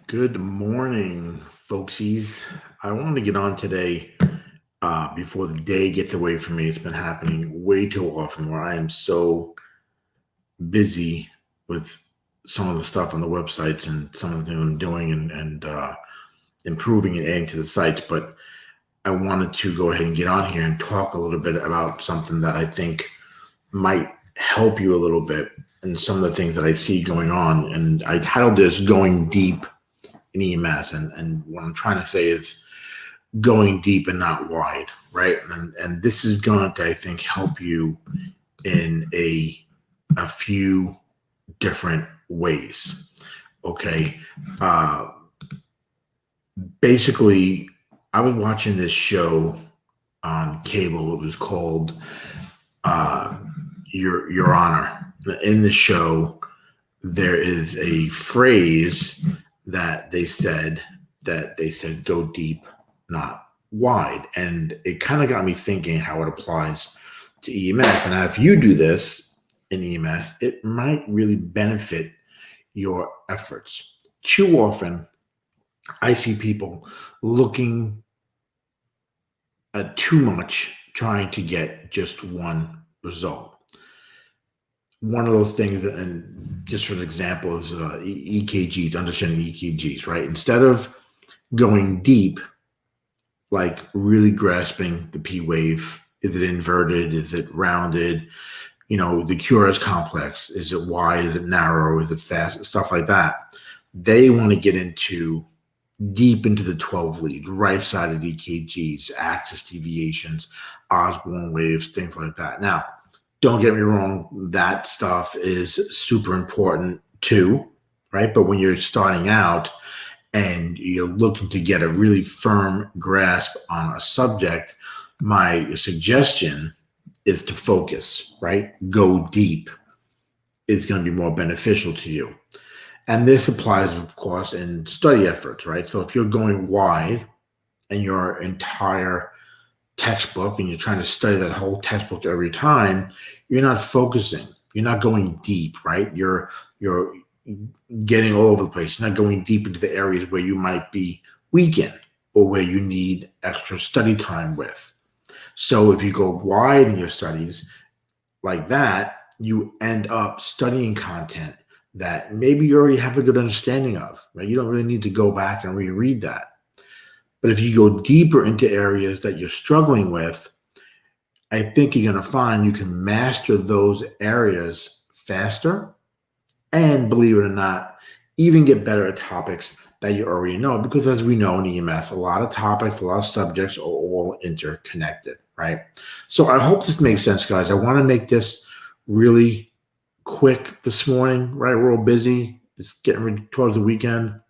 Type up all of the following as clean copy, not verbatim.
Good morning, folksies. I wanted to get on today before the day gets away from me. It's been happening way too often where I am so busy with some of the stuff on the websites and some of the things I'm doing and improving and adding to the sites. But I wanted to go ahead and get on here and talk a little bit about something that I think might help you a little bit and some of the things that I see going on. And I titled this Going Deep in EMS. And what I'm trying to say is going deep and not wide, right? And this is going to, I think, help you in a few different ways. Okay. Basically, I was watching this show on cable. It was called Your Honor. In the show, there is a phrase that they said go deep, not wide. And it kind of got me thinking how it applies to EMS. And if you do this in EMS, it might really benefit your efforts. Too often, I see people looking at too much, trying to get just one result. One of those things, and just for an example, is EKGs, understanding EKGs, right? Instead of going deep, like really grasping the P wave, is it inverted? Is it rounded? The QRS complex, is it wide? Is it narrow? Is it fast? Stuff like that. They want to get deep into the 12 lead, right-sided EKGs, axis deviations, Osborne waves, things like that. Now, don't get me wrong, that stuff is super important too, right? But when you're starting out and you're looking to get a really firm grasp on a subject, my suggestion is to focus, right? Go deep is going to be more beneficial to you. And this applies, of course, in study efforts, right? So if you're going wide and your entire textbook and you're trying to study that whole textbook every time, you're not focusing. You're not going deep, right? You're getting all over the place. You're not going deep into the areas where you might be weak in or where you need extra study time with. So if you go wide in your studies like that, you end up studying content that maybe you already have a good understanding of, right? You don't really need to go back and reread that. But if you go deeper into areas that you're struggling with, I think you're going to find you can master those areas faster and, believe it or not, even get better at topics that you already know. Because as we know in EMS, a lot of topics, a lot of subjects are all interconnected, right? So I hope this makes sense, guys. I want to make this really quick this morning, right? We're all busy. It's getting ready towards the weekend.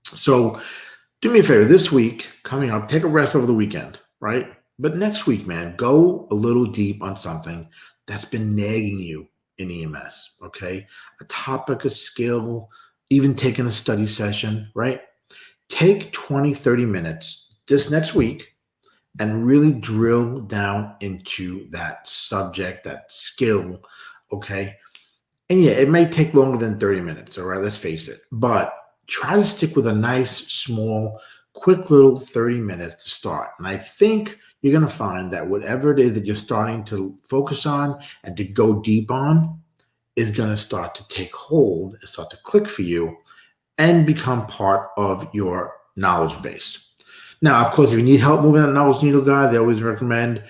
So do me a favor, this week coming up, take a rest over the weekend, right? But next week, man, go a little deep on something that's been nagging you in EMS, okay? A topic, a skill, even taking a study session, right? Take 20, 30 minutes this next week and really drill down into that subject, that skill, okay? And yeah, it may take longer than 30 minutes, all right? Let's face it. But try to stick with a nice, small, quick little 30 minutes to start. And I think you're going to find that whatever it is that you're starting to focus on and to go deep on is going to start to take hold and start to click for you and become part of your knowledge base. Now, of course, if you need help moving that knowledge needle guide, they always recommend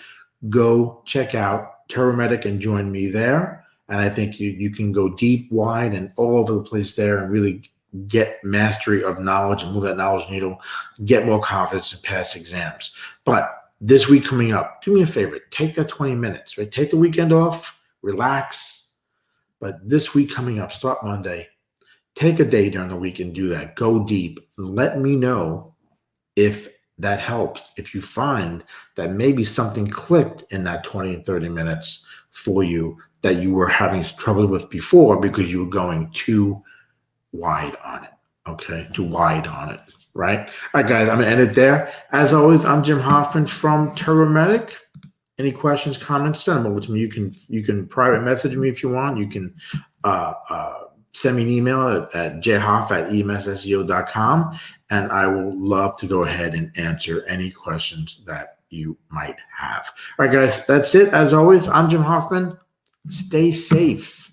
go check out Turomedic and join me there. And I think you can go deep, wide, and all over the place there and really get mastery of knowledge and move that knowledge needle, get more confidence and pass exams. But this week coming up, do me a favor, take that 20 minutes, right? Take the weekend off, relax. But this week coming up, start Monday, take a day during the week and do that. Go deep. Let me know if that helps. If you find that maybe something clicked in that 20 and 30 minutes for you that you were having trouble with before because you were going too wide on it. Okay, too wide on it, right? All right, guys, I'm gonna end it there. As always, I'm Jim Hoffman from Turomedic. Any questions, comments, send them over to me. You can private message me if you want. You can send me an email at jhoff@emsseo.com, and I will love to go ahead and answer any questions that you might have. All right, guys, that's it. As always, I'm Jim Hoffman. Stay safe.